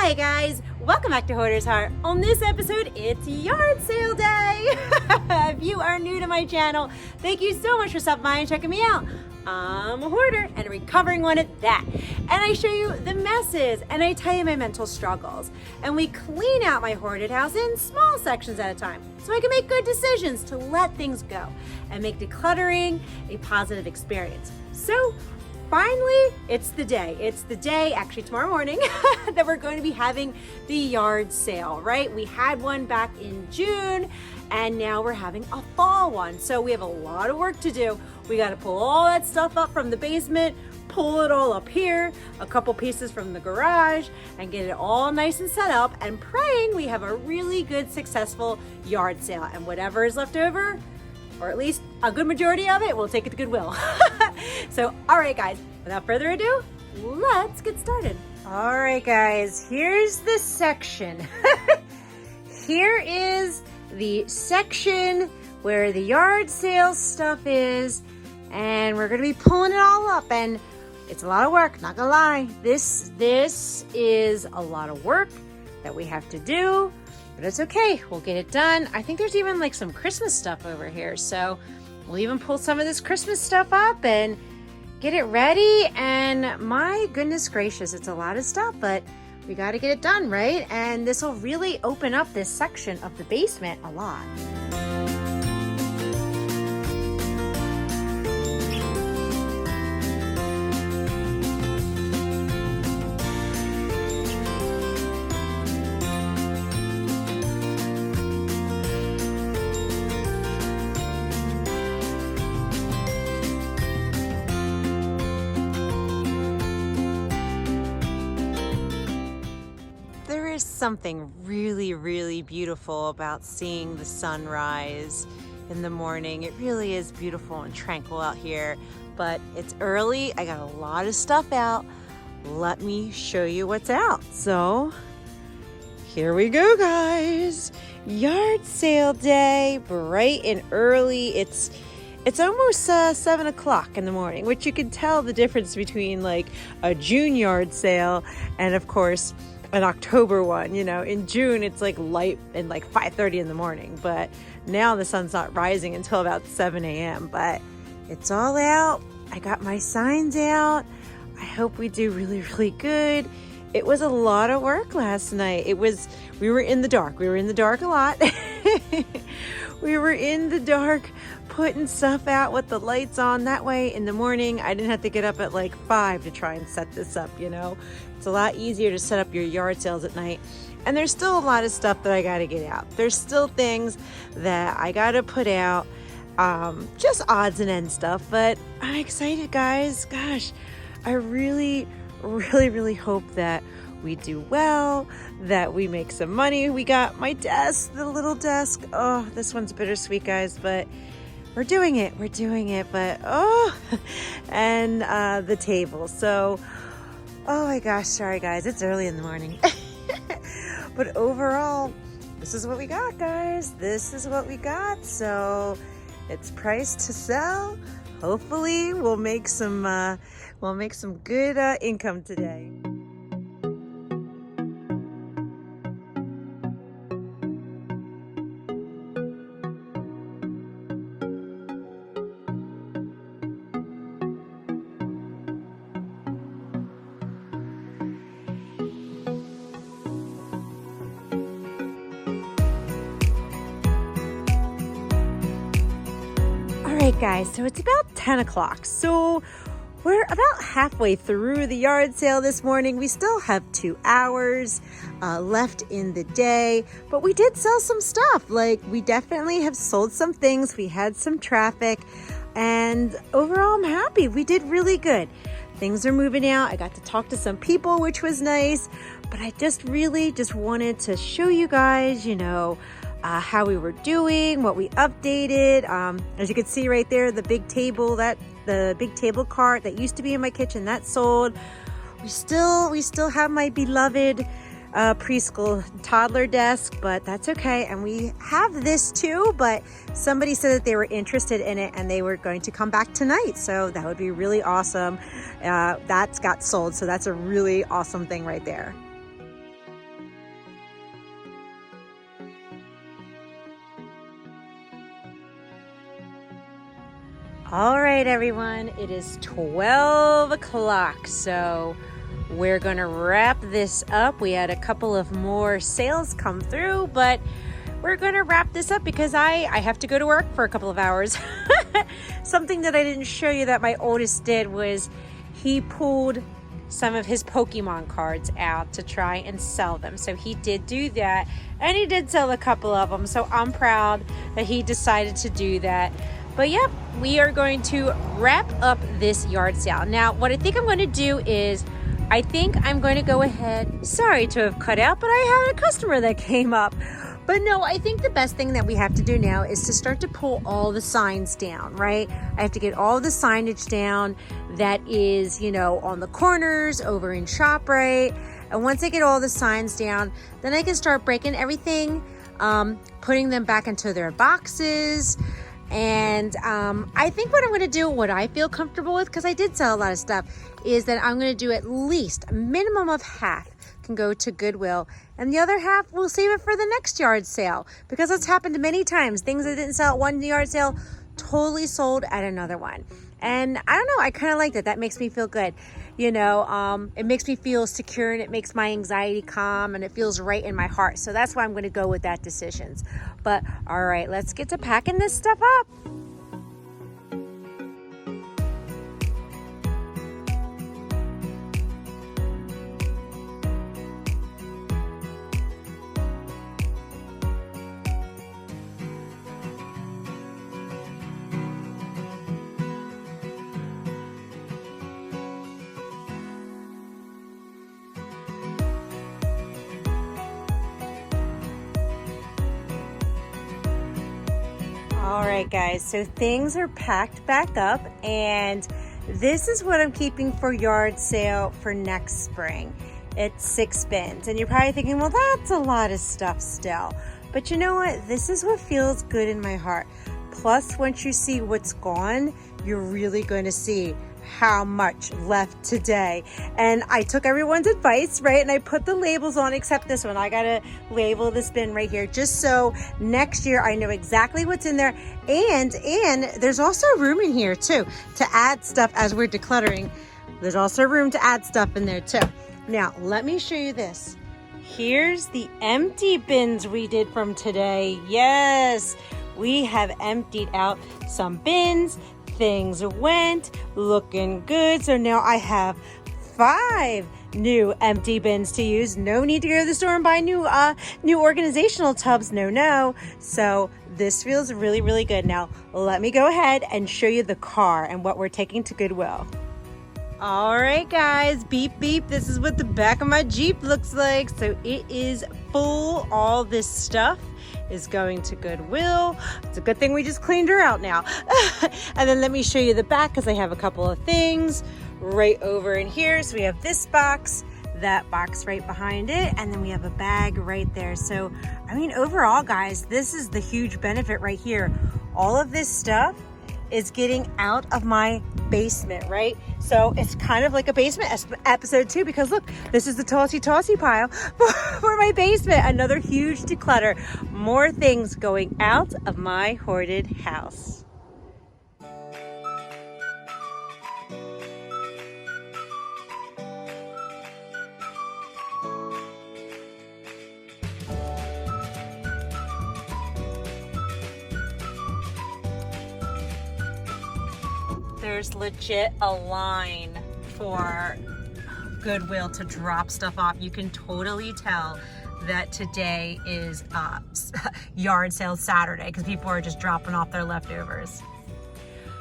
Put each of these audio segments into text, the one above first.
Hi guys, welcome back to Hoarders Heart. On this episode, it's yard sale day. If you are new to my channel, thank you so much for stopping by and checking me out. I'm a hoarder and a recovering one at that. And I show you the messes and I tell you my mental struggles. And we clean out my hoarded house in small sections at a time so I can make good decisions to let things go and make decluttering a positive experience. So finally, it's the day. It's the day, actually tomorrow morning, that we're going to be having the yard sale, right? We had one back in June and now we're having a fall one. So we have a lot of work to do. We got to pull all that stuff up from the basement, pull it all up here, a couple pieces from the garage, and get it all nice and set up, and praying we have a really good, successful yard sale. And whatever is left over, or at least a good majority of it, we'll take it to Goodwill. So, all right, guys, without further ado, let's get started. All right, guys, here's the section. Here is the section where the yard sale stuff is, and we're gonna be pulling it all up, and it's a lot of work, not gonna lie. This is a lot of work that we have to do, but it's okay, we'll get it done. I think there's even like some Christmas stuff over here, so we'll even pull some of this Christmas stuff up and get it ready. And my goodness gracious, it's a lot of stuff, but we got to get it done, right? And this will really open up this section of the basement a lot. There is something really, really beautiful about seeing the sunrise in the morning. It really is beautiful and tranquil out here, but it's early. I got a lot of stuff out. Let me show you what's out. So here we go, guys. Yard sale day, bright and early. It's almost 7 o'clock in the morning, which you can tell the difference between like a June yard sale and of course an October one. You know, in June it's like light and like 5:30 in the morning, but now the sun's not rising until about 7 a.m. But it's all out. I got my signs out. I hope we do really, really good. It was a lot of work last night. We were in the dark. We were in the dark a lot. We were in the dark putting stuff out with the lights on. That way in the morning, I didn't have to get up at like 5 to try and set this up, you know? It's a lot easier to set up your yard sales at night. And there's still a lot of stuff that I got to get out. There's still things that I got to put out, just odds and ends stuff, but I'm excited, guys. Gosh, I really, really, really hope that we do well, that we make some money. We got my desk, the little desk. Oh, this one's bittersweet, guys, but we're doing it. We're doing it, but oh, and the table. So, oh my gosh, sorry guys, it's early in the morning. But overall, this is what we got, guys. This is what we got. So it's priced to sell. Hopefully we'll make some good income today. All right, guys, so it's about 10 o'clock. So we're about halfway through the yard sale this morning. We still have 2 hours left in the day, but we did sell some stuff. Like, we definitely have sold some things. We had some traffic, and overall, I'm happy. We did really good. Things are moving out. I got to talk to some people, which was nice, but I just really wanted to show you guys, you know, how we were doing, what we updated. As you can see right there, the big table cart that used to be in my kitchen, that sold. We still have my beloved preschool toddler desk, but that's okay. And we have this too, but somebody said that they were interested in it and they were going to come back tonight. So that would be really awesome. That's got sold. So that's a really awesome thing right there. All right, everyone, it is 12 o'clock, so we're gonna wrap this up. We had a couple of more sales come through, but we're gonna wrap this up because I have to go to work for a couple of hours. Something that I didn't show you that my oldest did was he pulled some of his Pokemon cards out to try and sell them. So he did do that, and he did sell a couple of them. So I'm proud that he decided to do that. But yep, we are going to wrap up this yard sale. Now, what I think I'm going to do is, I think I'm going to go ahead, sorry to have cut out, but I had a customer that came up. But no, I think the best thing that we have to do now is to start to pull all the signs down, right? I have to get all the signage down that is, on the corners, over in ShopRite. And once I get all the signs down, then I can start breaking everything, putting them back into their boxes. And I think what I'm going to do, what I feel comfortable with, because I did sell a lot of stuff, is that I'm going to do at least a minimum of half can go to Goodwill, and the other half we'll save it for the next yard sale, because it's happened many times. Things that didn't sell at one yard sale totally sold at another one. And I don't know, I kind of like that. That makes me feel good. It makes me feel secure, and it makes my anxiety calm, and it feels right in my heart. So that's why I'm going to go with that decisions. But all right, let's get to packing this stuff up. All right, guys, so things are packed back up, and this is what I'm keeping for yard sale for next spring. It's 6 bins, and you're probably thinking, well, that's a lot of stuff still. But you know what? This is what feels good in my heart. Plus, once you see what's gone, you're really going to see how much left today. And I took everyone's advice, right? And I put the labels on, except this one. I gotta label this bin right here, just so next year I know exactly what's in there. And there's also room in here too to add stuff as we're decluttering. There's also room to add stuff in there too. Now, let me show you this. Here's the empty bins we did from today. Yes, we have emptied out some bins. Things went looking good. So now I have 5 new empty bins to use. No need to go to the store and buy new organizational tubs. No. So this feels really, really good. Now let me go ahead and show you the car and what we're taking to Goodwill. All right, guys, beep, beep. This is what the back of my Jeep looks like. So it is full. All this stuff is going to Goodwill. It's a good thing we just cleaned her out now. And then let me show you the back, because I have a couple of things right over in here. So we have this box, that box right behind it, and then we have a bag right there. So, I mean, overall, guys, this is the huge benefit right here. All of this stuff is getting out of my basement, right? So it's kind of like a basement episode too, because look, this is the tossy pile for my basement. Another huge declutter. More things going out of my hoarded house. There's legit a line for Goodwill to drop stuff off. You can totally tell that today is yard sale Saturday, because people are just dropping off their leftovers.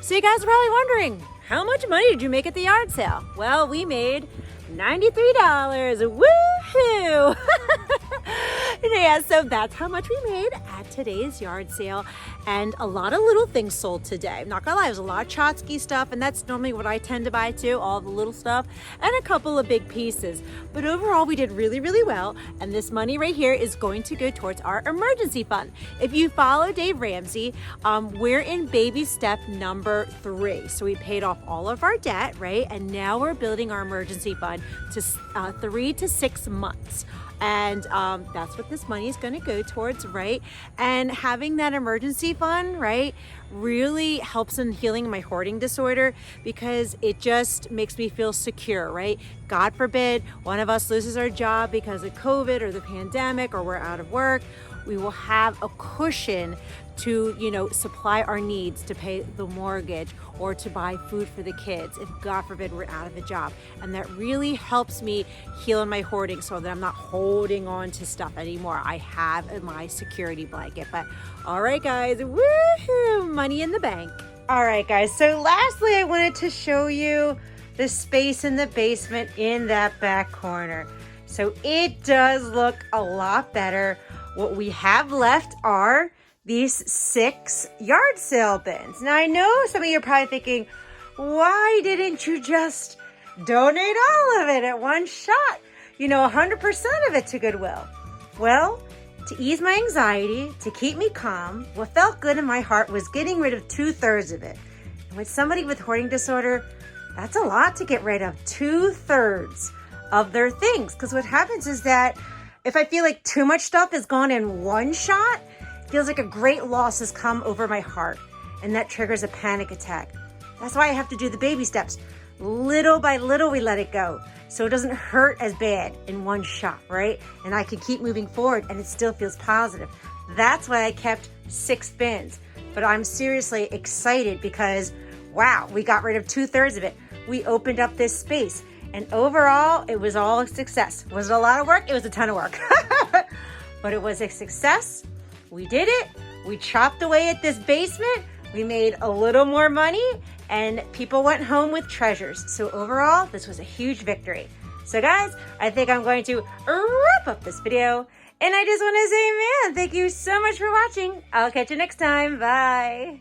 So you guys are probably wondering, how much money did you make at the yard sale? Well, we made $93. Woohoo! Yeah, so that's how much we made at today's yard sale. And a lot of little things sold today. I'm not gonna lie, there's a lot of Chotsky stuff, and that's normally what I tend to buy too, all the little stuff, and a couple of big pieces. But overall, we did really, really well. And this money right here is going to go towards our emergency fund. If you follow Dave Ramsey, we're in baby step number 3. So we paid off all of our debt, right? And now we're building our emergency fund to 3 to 6 months. And that's what this money is going to go towards, right? And having that emergency fund, right, really helps in healing my hoarding disorder, because it just makes me feel secure, right? God forbid one of us loses our job because of COVID or the pandemic, or we're out of work. We will have a cushion to, you know, supply our needs, to pay the mortgage or to buy food for the kids if God forbid we're out of a job. And that really helps me heal in my hoarding, so that I'm not holding on to stuff anymore. I have my security blanket. But all right, guys, woohoo, money in the bank. All right, guys, so lastly, I wanted to show you the space in the basement in that back corner. So it does look a lot better. What we have left are these 6 yard sale bins. Now, I know some of you are probably thinking, why didn't you just donate all of it at one shot? You know, 100% of it to Goodwill. Well, to ease my anxiety, to keep me calm, what felt good in my heart was getting rid of 2/3 of it. And with somebody with hoarding disorder, that's a lot to get rid of, 2/3 of their things. Because what happens is that if I feel like too much stuff is gone in one shot, it feels like a great loss has come over my heart, and that triggers a panic attack. That's why I have to do the baby steps. Little by little, we let it go, so it doesn't hurt as bad in one shot, right? And I can keep moving forward, and it still feels positive. That's why I kept 6 bins. But I'm seriously excited because, wow, we got rid of 2/3 of it. We opened up this space. And overall, it was all a success. Was it a lot of work? It was a ton of work. But it was a success. We did it. We chopped away at this basement. We made a little more money, and people went home with treasures. So overall, this was a huge victory. So guys, I think I'm going to wrap up this video. And I just want to say, man, thank you so much for watching. I'll catch you next time. Bye.